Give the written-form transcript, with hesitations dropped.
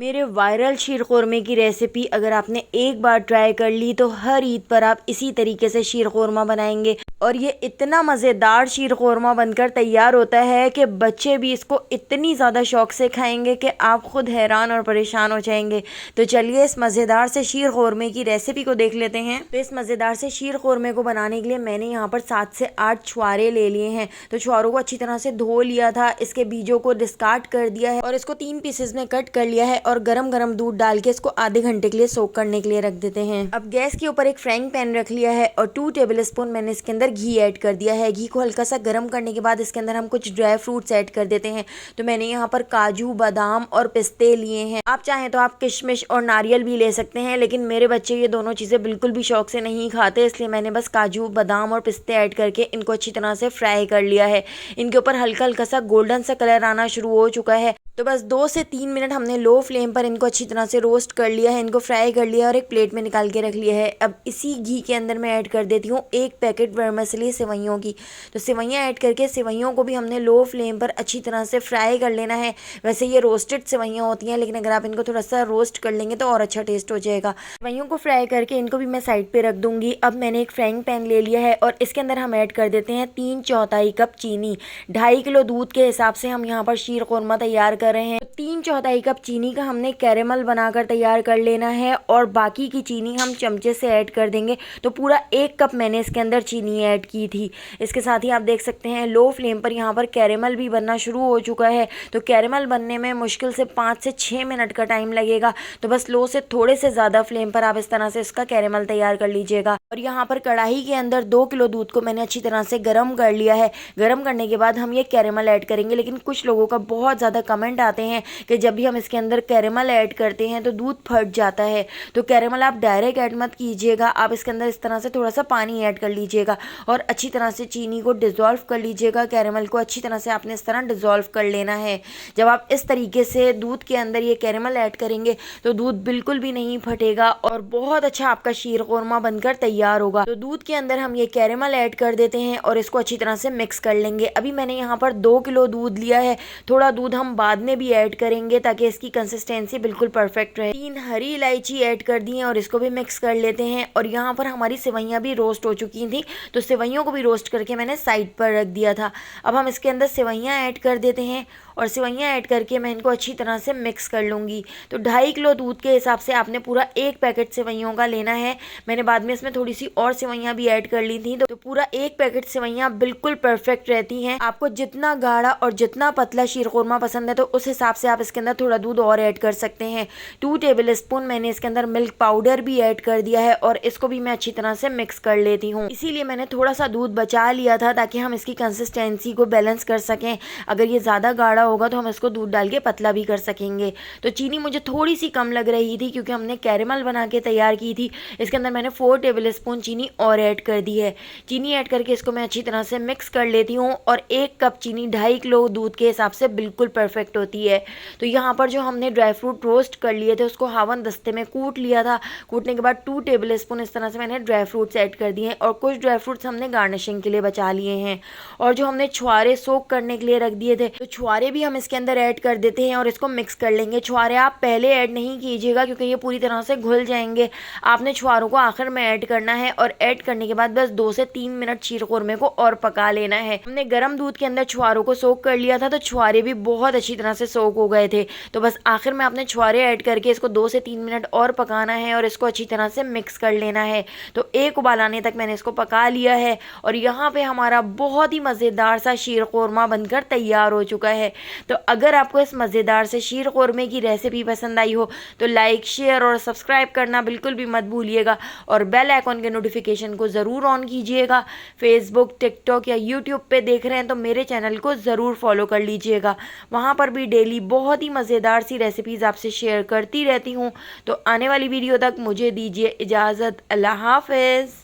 मेरे वायरल शीर ख़ुरमे की रेसिपी अगर आपने एक बार ट्राई कर ली तो हर ईद पर आप इसी तरीके से शीर ख़ुरमा बनाएंगे और ये इतना मज़ेदार शीर ख़ुरमा बनकर तैयार होता है कि बच्चे भी इसको इतनी ज़्यादा शौक़ से खाएंगे कि आप ख़ुद हैरान और परेशान हो जाएंगे। तो चलिए इस मज़ेदार से शीर ख़ुरमे की रेसिपी को देख लेते हैं। तो इस मज़ेदार से शीर ख़ुरमे को बनाने के लिए मैंने यहाँ पर 7 से 8 छुआरे ले लिए हैं। तो छुआरों को अच्छी तरह से धो लिया था, इसके बीजों को डिस्कार्ड कर दिया है और इसको 3 पीसेस में कट कर लिया है और गरम गरम दूध डाल के इसको आधे घंटे के लिए सोक करने के लिए रख देते हैं। अब गैस के ऊपर एक फ्राइंग पैन रख लिया है और 2 टेबल स्पून मैंने इसके अंदर घी ऐड कर दिया है। घी को हल्का सा गर्म करने के बाद इसके अंदर हम कुछ ड्राई फ्रूट्स ऐड कर देते हैं। तो मैंने यहाँ पर काजू, बादाम और पिस्ते लिए हैं। आप चाहें तो आप किशमिश और नारियल भी ले सकते हैं, लेकिन मेरे बच्चे ये दोनों चीज़ें बिल्कुल भी शौक से नहीं खाते, इसलिए मैंने बस काजू, बादाम और पिस्ते ऐड करके इनको अच्छी तरह से फ्राई कर लिया है। इनके ऊपर हल्का हल्का सा गोल्डन सा कलर आना शुरू हो चुका है। तो बस 2 से 3 मिनट हमने लो फ्लेम पर इनको अच्छी तरह से रोस्ट कर लिया है, इनको फ्राई कर लिया और एक प्लेट में निकाल के रख लिया है। अब इसी घी के अंदर मैं ऐड कर देती हूँ 1 पैकेट वर्मिसेली सेवइयों की। तो सेवइयाँ ऐड करके सेवइयों को भी हमने लो फ्लेम पर अच्छी तरह से फ्राई कर लेना है। वैसे ये रोस्टेड सेवइयाँ होती हैं, लेकिन अगर आप इनको थोड़ा सा रोस्ट कर लेंगे तो और अच्छा टेस्ट हो जाएगा। सेवइयों को फ्राई करके इनको भी मैं साइड पर रख दूँगी। अब मैंने एक फ्राइंग पैन ले लिया है और इसके अंदर हम ऐड कर देते हैं 3/4 कप चीनी। 2.5 किलो दूध के हिसाब से हम यहाँ पर शीर ख़ुरमा तैयार कर रहे हैं। 3/4 कप चीनी का हमने कैरेमल बनाकर तैयार कर लेना है और बाकी की चीनी हम चमचे से ऐड कर देंगे। तो पूरा 1 कप मैंने इसके अंदर चीनी ऐड की थी। इसके साथ ही आप देख सकते हैं लो फ्लेम पर यहाँ पर कैरेमल भी बनना शुरू हो चुका है। तो कैरेमल बनने में मुश्किल से 5 से 6 मिनट का टाइम लगेगा। तो बस लो से थोड़े से ज़्यादा फ्लेम पर आप इस तरह से इसका कैरेमल तैयार कर लीजिएगा। और यहाँ पर कढ़ाई के अंदर 2 किलो दूध को मैंने अच्छी तरह से गर्म कर लिया है। गर्म करने के बाद हम ये कैरेमल ऐड करेंगे, लेकिन कुछ लोगों का बहुत ज़्यादा कमेंट आते हैं कि जब भी हम इसके अंदर कैरेमल ऐड करते हैं तो दूध फट जाता है। तो कैरेमल आप डायरेक्ट ऐड मत कीजिएगा, आप इसके अंदर इस तरह से थोड़ा सा पानी ऐड कर लीजिएगा और अच्छी तरह से चीनी को डिज़ोल्व कर लीजिएगा। कैरेमल को अच्छी तरह से आपने इस तरह डिज़ोल्व कर लेना है। जब आप इस तरीके से दूध के अंदर ये कैरेमल ऐड करेंगे तो दूध बिल्कुल भी नहीं फटेगा और बहुत अच्छा आपका शीर ख़ुरमा बनकर तैयार होगा। तो दूध के अंदर हम ये कैरेमल ऐड कर देते हैं और इसको अच्छी तरह से मिक्स कर लेंगे। अभी मैंने यहाँ पर 2 किलो दूध लिया है, थोड़ा दूध हम बाद में भी ऐड करेंगे ताकि इसकी कंसिस्टेंसी बिल्कुल परफेक्ट रहे। 3 हरी इलायची ऐड कर दी हैं और इसको भी मिक्स कर लेते हैं। और यहाँ पर हमारी सेवइयाँ भी रोस्ट हो चुकी थी, तो सेवइयों को भी रोस्ट करके मैंने साइड पर रख दिया था। अब हम इसके अंदर सेवइयाँ ऐड कर देते हैं और सेवइयाँ ऐड करके मैं इनको अच्छी तरह से मिक्स कर लूँगी। तो 2.5 किलो दूध के हिसाब से आपने पूरा 1 पैकेट सेवइयों का लेना है। मैंने बाद में इसमें थोड़ी सी और सेवइयाँ भी ऐड कर ली थी, तो पूरा 1 पैकेट सेवइयाँ बिल्कुल परफेक्ट रहती हैं। आपको जितना गाढ़ा और जितना पतला शीर ख़ुरमा पसंद है तो उस हिसाब से आप इसके अंदर थोड़ा दूध और ऐड कर सकते हैं। 2 टेबल स्पून मैंने इसके अंदर मिल्क पाउडर भी ऐड कर दिया है और इसको भी मैं अच्छी तरह से मिक्स कर लेती हूँ। इसीलिए मैंने थोड़ा सा दूध बचा लिया था ताकि हम इसकी कंसिस्टेंसी को बैलेंस कर सकें। अगर ये ज़्यादा गाढ़ा होगा तो हम इसको दूध डाल के पतला भी कर सकेंगे। तो चीनी मुझे थोड़ी सी कम लग रही थी क्योंकि हमने कैरेमल बना के तैयार की थी। इसके अंदर मैंने 4 टेबल स्पून चीनी और ऐड कर दी है। चीनी ऐड करके इसको मैं अच्छी तरह से मिक्स कर लेती हूँ और 1 कप चीनी 2.5 किलो दूध के हिसाब से बिल्कुल परफेक्ट होती है। तो यहाँ पर जो हमने ड्राई फ्रूट रोस्ट कर लिए थे उसको हावन दस्ते में कूट लिया था। कूटने के बाद 2 टेबल स्पून इस तरह से मैंने ड्राई फ्रूट्स ऐड कर दिए हैं और कुछ ड्राई फ्रूट्स हमने गार्निशिंग के लिए बचा लिए हैं। और जो हमने छुआरे सोक करने के लिए रख दिए थे, तो छुआरे भी हम इसके अंदर ऐड कर देते हैं और इसको मिक्स कर लेंगे। छुआरे आप पहले ऐड नहीं कीजिएगा क्योंकि ये पूरी तरह से घुल जाएंगे। आपने छुआरों को आखिर में ऐड करना है और ऐड करने के बाद बस 2 से 3 मिनट शीर ख़ुरमे को और पका लेना है। हमने गर्म दूध के अंदर छुआरों को सोक कर लिया था, तो छुआरे भी बहुत अच्छी तरह से सोक हो गए थे। तो बस आखिर में आपने छुआरे ऐड करके इसको 2 से 3 मिनट और पकाना है और इसको अच्छी तरह से मिक्स कर लेना है। तो 1 उबाल आने तक मैंने इसको पका लिया है और यहाँ पे हमारा बहुत ही मज़ेदार सा शीर ख़ुरमा बनकर तैयार हो चुका है। तो अगर आपको इस मज़ेदार से शीर ख़ुरमे की रेसिपी पसंद आई हो तो लाइक, शेयर और सब्सक्राइब करना बिल्कुल भी मत भूलिएगा और बेल आइकॉन के नोटिफिकेशन को ज़रूर ऑन कीजिएगा। फेसबुक, टिकटॉक या यूट्यूब पे देख रहे हैं तो मेरे चैनल को ज़रूर फॉलो कर लीजिएगा। वहाँ पर भी डेली बहुत ही मज़ेदार सी रेसिपीज़ आपसे शेयर करती रहती हूँ। तो आने वाली वीडियो तक मुझे दीजिए इजाज़त। अल्लाह हाफ़िज़।